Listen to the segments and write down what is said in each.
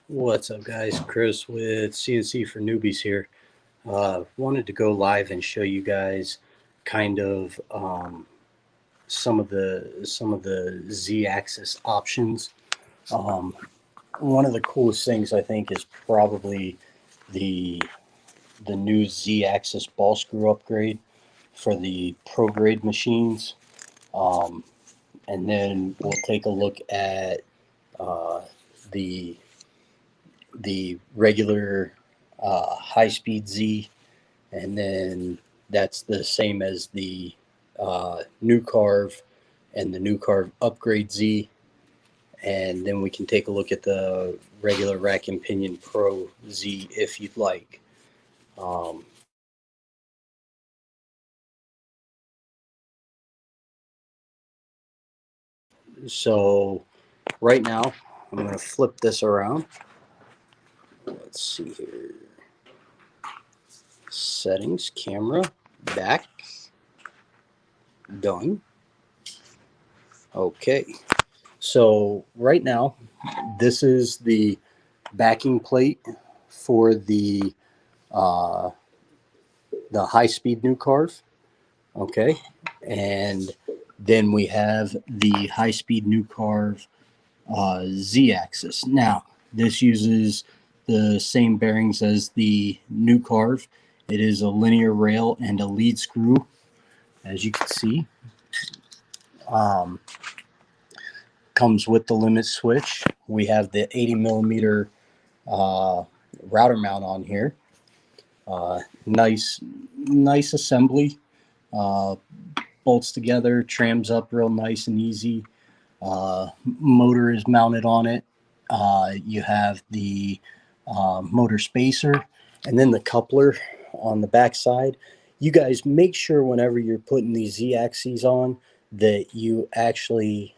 What's up, guys? Chris with CNC for Newbies here. Wanted to go live and show you guys kind of some of the Z-axis options. Um, One of the coolest things I think is probably the the new Z-axis ball screw upgrade for the pro grade machines. Um, and then we'll take a look at uh, the regular high speed Z, and then that's the same as the new Carve and the new Carve upgrade Z. And then we can take a look at the regular Rack and Pinion Pro Z if you'd like. Um, so right now, I'm going to flip this around. Let's see here. Settings, camera, back, done. Okay. So right now, this is the backing plate for uh, the high speed new Carve. Okay, and then we have the high speed new Carve Z axis. Now this uses the same bearings as the new Carve. It is a linear rail and a lead screw, as you can see. Um, Comes with the limit switch. We have the 80 millimeter router mount on here. Nice assembly. Uh, Bolts together, trams up real nice and easy. Motor is mounted on it. You have the motor spacer, and then the coupler on the back side. You guys make sure whenever you're putting these Z axes on that you actually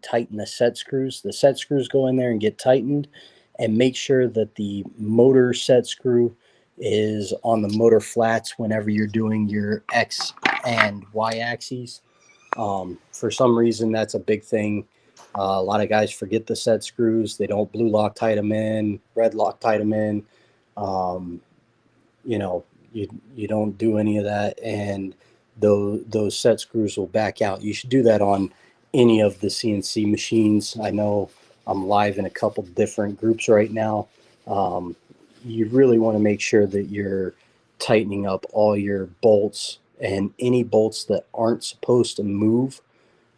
tighten the set screws. The set screws go in there and get tightened, and make sure that the motor set screw is on the motor flats whenever you're doing your X and Y axes. For some reason, that's a big thing. A lot of guys forget the set screws. They don't blue Loctite them in, red Loctite them in. Um, you know, you don't do any of that, and those set screws will back out. You should do that on any of the CNC machines. I know I'm live in a couple different groups right now. Um, you really want to make sure that you're tightening up all your bolts, and any bolts that aren't supposed to move,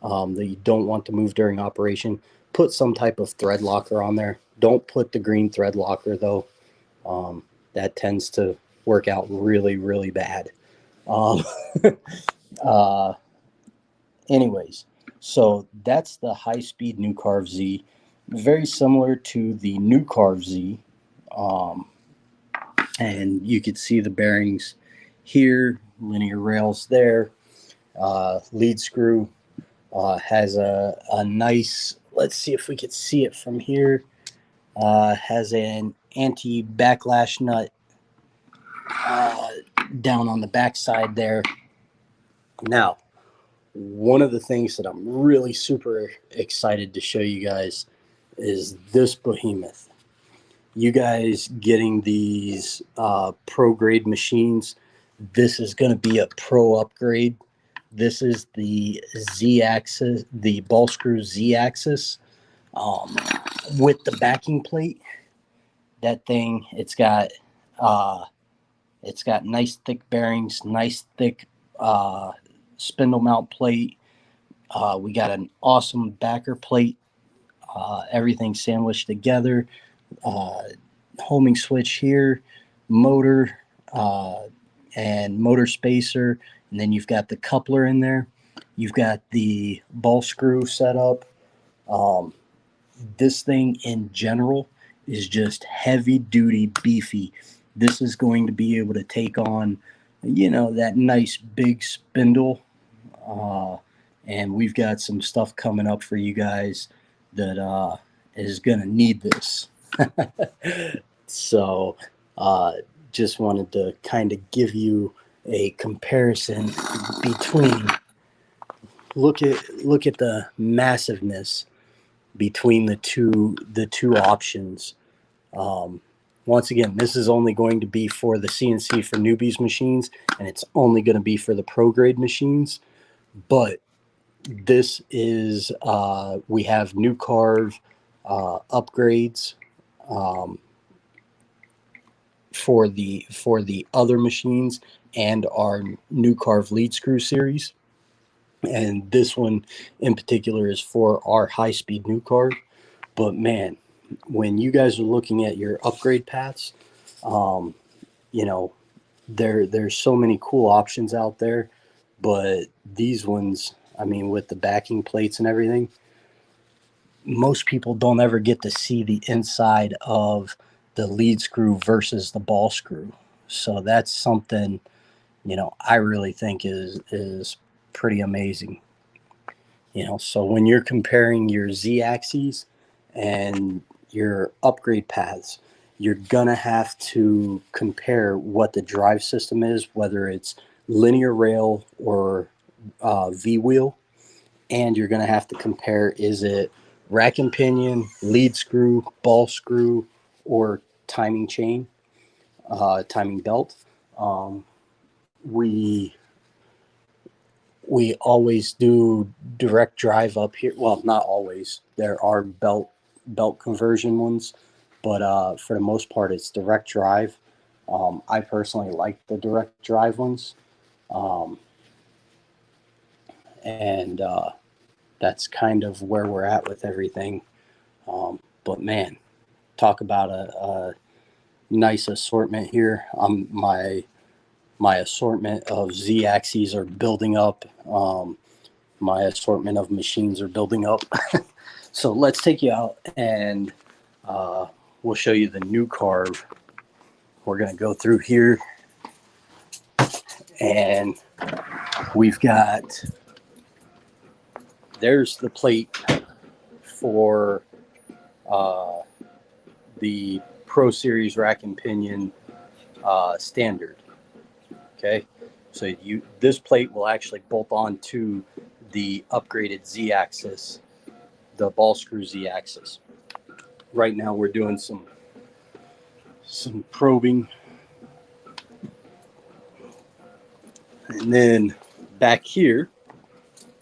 that you don't want to move during operation. Put some type of thread locker on there. Don't put the green thread locker though. That tends to work out really, really bad. Um, uh, Anyways, so that's the high-speed new Carve Z. Very similar to the new Carve Z. Um, and you could see the bearings here, linear rails there. Lead screw has a nice, let's see if we could see it from here, has an anti-backlash nut uh, down on the back side there. Now, one of the things that I'm really super excited to show you guys is this behemoth. You guys getting these pro grade machines, this is going to be a pro upgrade. This is the Z axis, the ball screw Z axis, um, with the backing plate. That thing, it's got nice thick bearings, nice thick spindle mount plate. We got an awesome backer plate, everything sandwiched together. Uh, Homing switch here, motor, and motor spacer, and then you've got the coupler in there. You've got the ball screw set up. Um, this thing in general is just heavy duty, beefy. This is going to be able to take on, that nice big spindle. Uh, and we've got some stuff coming up for you guys that is going to need this. So, just wanted to kind of give you a comparison between look at the massiveness between the two options. Once again, this is only going to be for the CNC for newbies machines, and it's only going to be for the pro grade machines. But this is we have new Carve upgrades um, for the other machines and our new Carve lead screw series. And this one in particular is for our high speed new Carve. But man, when you guys are looking at your upgrade paths, um, you know, there's so many cool options out there, but these ones, I mean, with the backing plates and everything, most people don't ever get to see the inside of the lead screw versus the ball screw. So that's something, I really think is pretty amazing. So when you're comparing your Z axes and your upgrade paths, you're gonna have to compare what the drive system is, whether it's linear rail or V wheel, and you're gonna have to compare, is it rack and pinion, lead screw, ball screw, or timing chain, timing belt. Um, we we always do direct drive up here. Well, not always. There are belt conversion ones, but for the most part, it's direct drive. I personally like the direct drive ones, um, and that's kind of where we're at with everything. But man, talk about a nice assortment here. My assortment of Z axes are building up. My assortment of machines are building up. So let's take you out and we'll show you the new Carve. We're going to go through here and we've got, there's the plate for the Pro Series rack and pinion standard. Okay, so this plate will actually bolt on to the upgraded Z axis, the ball screw Z axis. Right now we're doing some probing, and then back here,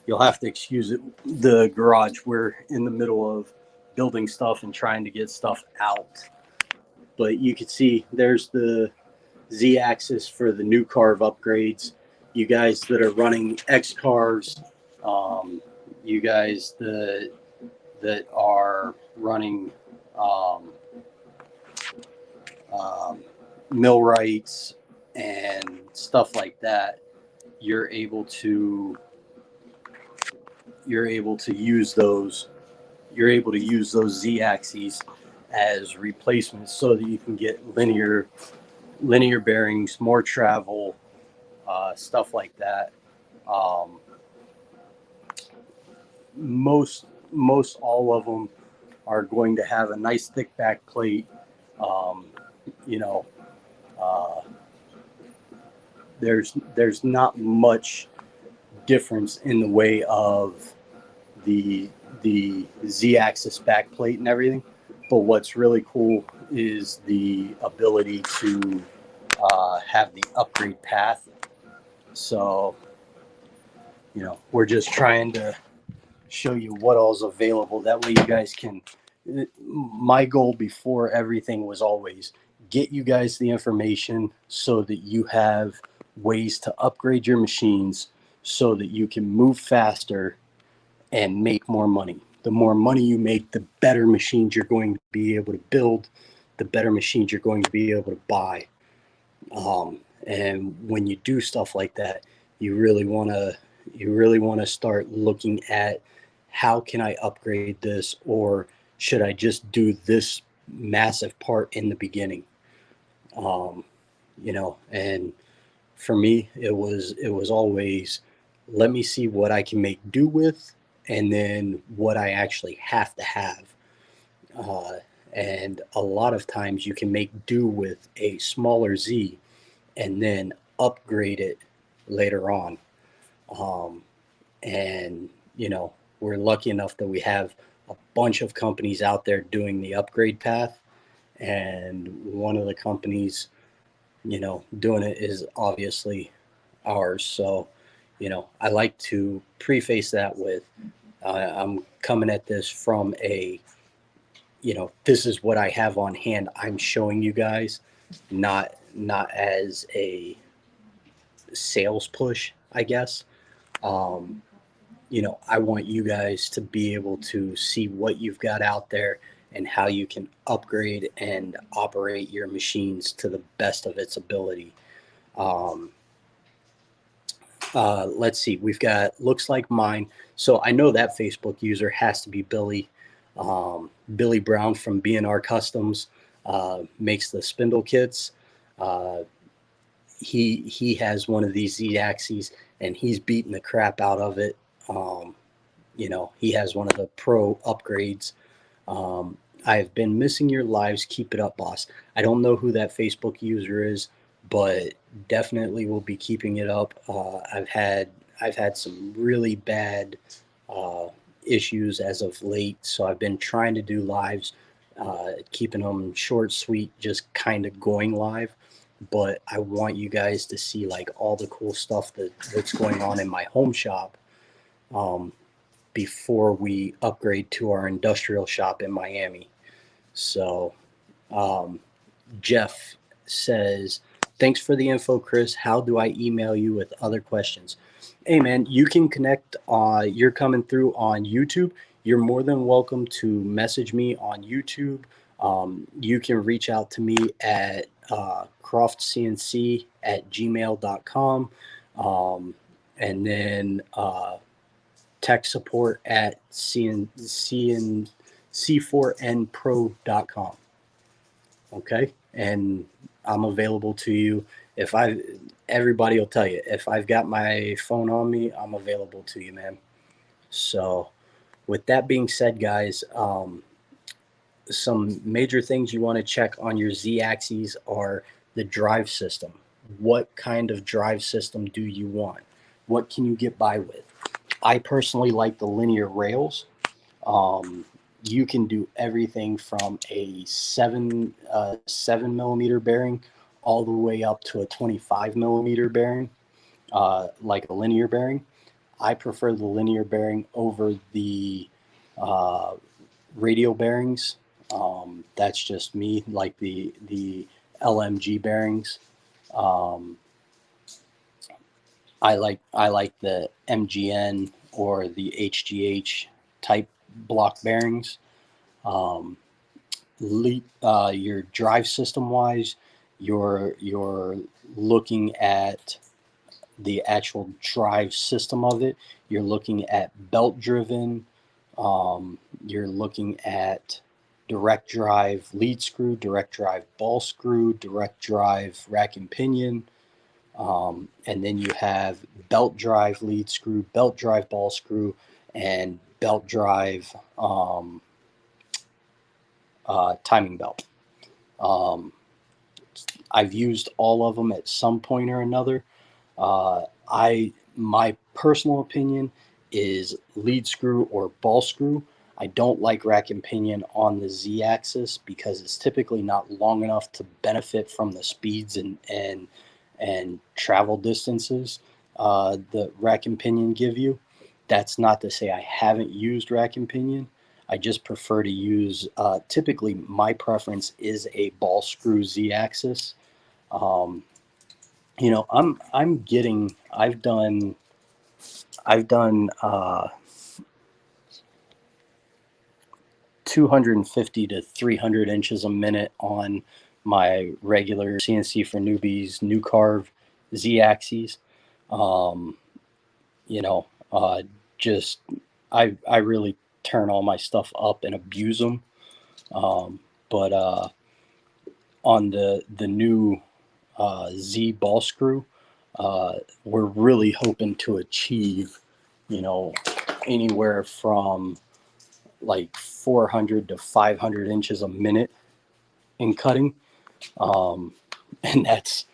you'll have to excuse it, the garage. We're in the middle of building stuff and trying to get stuff out, but you can see there's the Z axis for the new Carve upgrades. You guys that are running X Carves, you guys that are running millwrights and stuff like that, you're able to use those Z axes as replacements so that you can get linear bearings, more travel, stuff like that. Most all of them are going to have a nice thick back plate. You know, uh, there's not much difference in the way of the Z-axis back plate and everything. But what's really cool is the ability to have the upgrade path. So, we're just trying to show you what all's available. That way you guys can, my goal before everything was always get you guys the information so that you have ways to upgrade your machines so that you can move faster and make more money. The more money you make, the better machines you're going to be able to build, the better machines you're going to be able to buy. And when you do stuff like that, you really want to start looking at how can I upgrade this, or should I just do this massive part in the beginning? And for me, it was always, let me see what I can make do with, and then what I actually have to have. Uh, and a lot of times you can make do with a smaller Z and then upgrade it later on. And, we're lucky enough that we have a bunch of companies out there doing the upgrade path, and one of the companies, doing it is obviously ours. So, I like to preface that with I'm coming at this from this is what I have on hand. I'm showing you guys, not as a sales push, I guess. Um, I want you guys to be able to see what you've got out there and how you can upgrade and operate your machines to the best of its ability. Um, let's see, we've got looks like mine. So I know that Facebook user has to be Billy. Billy Brown from B&R Customs makes the spindle kits. Uh, he has one of these Z axes and he's beating the crap out of it. Um, he has one of the pro upgrades. I've been missing your lives. Keep it up, boss. I don't know who that Facebook user is, but definitely will be keeping it up. I've had some really bad uh, issues as of late, so I've been trying to do lives, keeping them short, sweet, just kind of going live. But I want you guys to see like all the cool stuff that's going on in my home shop. Um, before we upgrade to our industrial shop in Miami. So, um, Jeff says, thanks for the info, Chris. How do I email you with other questions? Hey, man, you can connect. You're coming through on YouTube. You're more than welcome to message me on YouTube. You can reach out to me at croftcnc@gmail.com. And then tech support at c4npro.com. Okay. And I'm available to you. Everybody will tell you, if I've got my phone on me, I'm available to you, man. So with that being said, guys, some major things you want to check on your Z axes are the drive system. What kind of drive system do you want? What can you get by with? I personally like the linear rails. You can do everything from a 7 millimeter bearing all the way up to a 25 millimeter bearing, like a linear bearing. I prefer the linear bearing over the uh, radial bearings. That's just me, like the LMG bearings. Um, I like the MGN or the HGH type block bearings. Um, your drive system wise, you're looking at the actual drive system of it. You're looking at belt driven. You're looking at direct drive lead screw, direct drive ball screw, direct drive rack and pinion. And then you have belt drive lead screw, belt drive ball screw, and belt drive timing belt. Um, I've used all of them at some point or another. My personal opinion is lead screw or ball screw. I don't like rack and pinion on the Z axis because it's typically not long enough to benefit from the speeds and travel distances the rack and pinion give you. That's not to say I haven't used rack and pinion. I just prefer to use, typically my preference is a ball screw Z axis. Um, I've done 250 to 300 inches a minute on my regular CNC for newbies, new Carve Z axes. Um, you know, just I really turn all my stuff up and abuse them. But on the new Z ball screw, we're really hoping to achieve, you know, anywhere from like 400 to 500 inches a minute in cutting, and that's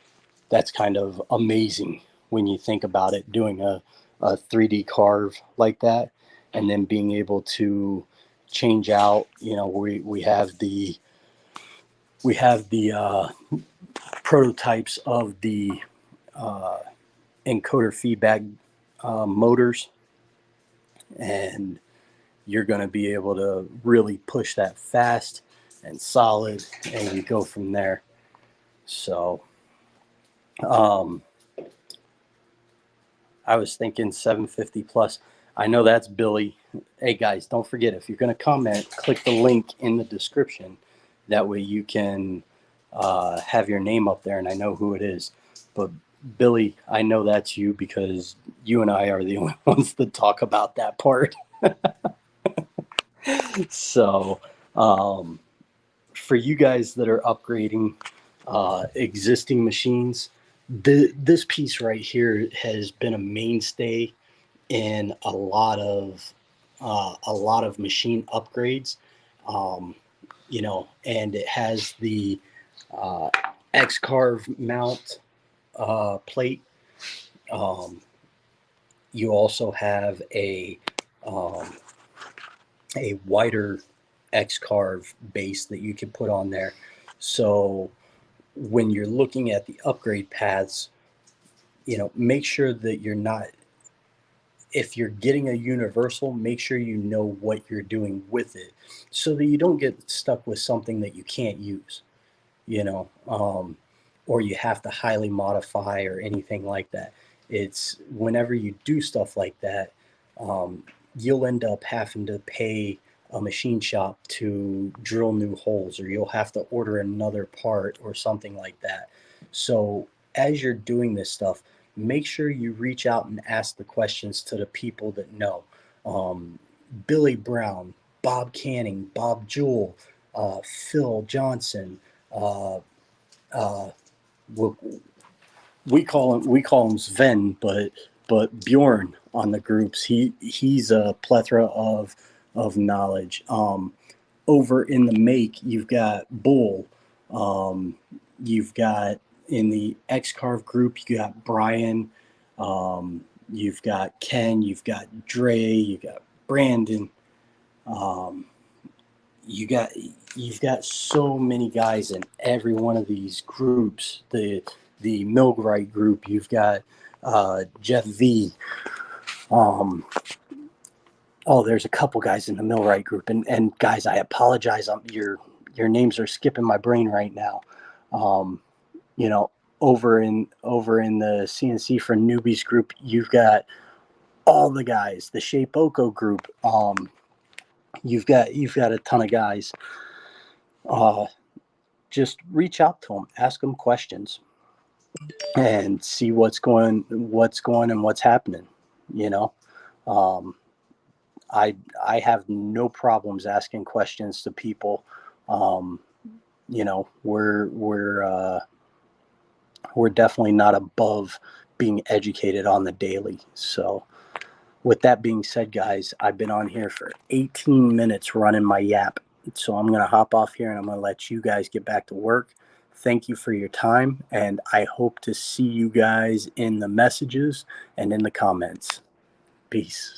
kind of amazing when you think about it. Doing a 3D carve like that, and then being able to change out. We have the prototypes of the encoder feedback motors, and you're going to be able to really push that fast and solid and go from there. So I was thinking 750 plus. I know that's Billy. Hey guys, don't forget, if you're going to comment, click the link in the description. That way you can have your name up there and I know who it is. But Billy, I know that's you because you and I are the only ones that talk about that part. So for you guys that are upgrading existing machines, this piece right here has been a mainstay in a lot of machine upgrades. Um, and it has the Carve mount plate. Um, you also have um, a wider Carve base that you can put on there. So when you're looking at the upgrade paths, make sure that you're not, if you're getting a universal, make sure you know what you're doing with it so that you don't get stuck with something that you can't use, you know, or you have to highly modify or anything like that. It's whenever you do stuff like that, um, you'll end up having to pay a machine shop to drill new holes, or you'll have to order another part or something like that. So as you're doing this stuff, make sure you reach out and ask the questions to the people that know. Um, Billy Brown, Bob Canning, Bob Jewell, Phil Johnson. Uh, uh, we, we call him Sven, but Bjorn on the groups. He's a plethora of knowledge. Over in the make, you've got Bull. Um, you've got in the X-Carve group, you got Brian. You've got Ken. You've got Dre. You've got Brandon. Um, you've got so many guys in every one of these groups. The Milgright group. You've got Jeff V. Um, oh, there's a couple guys in the Millwright group, and guys, I apologize. Your names are skipping my brain right now. Um, you know, over in the CNC for newbies group, you've got all the guys. The Shapeoko group. You've got a ton of guys. Uh, just reach out to them, ask them questions, and see and what's happening. You know, um, I have no problems asking questions to people. Um, we're definitely not above being educated on the daily. So, with that being said, guys, I've been on here for 18 minutes running my yap. So I'm going to hop off here and I'm going to let you guys get back to work. Thank you for your time, and I hope to see you guys in the messages and in the comments. Peace.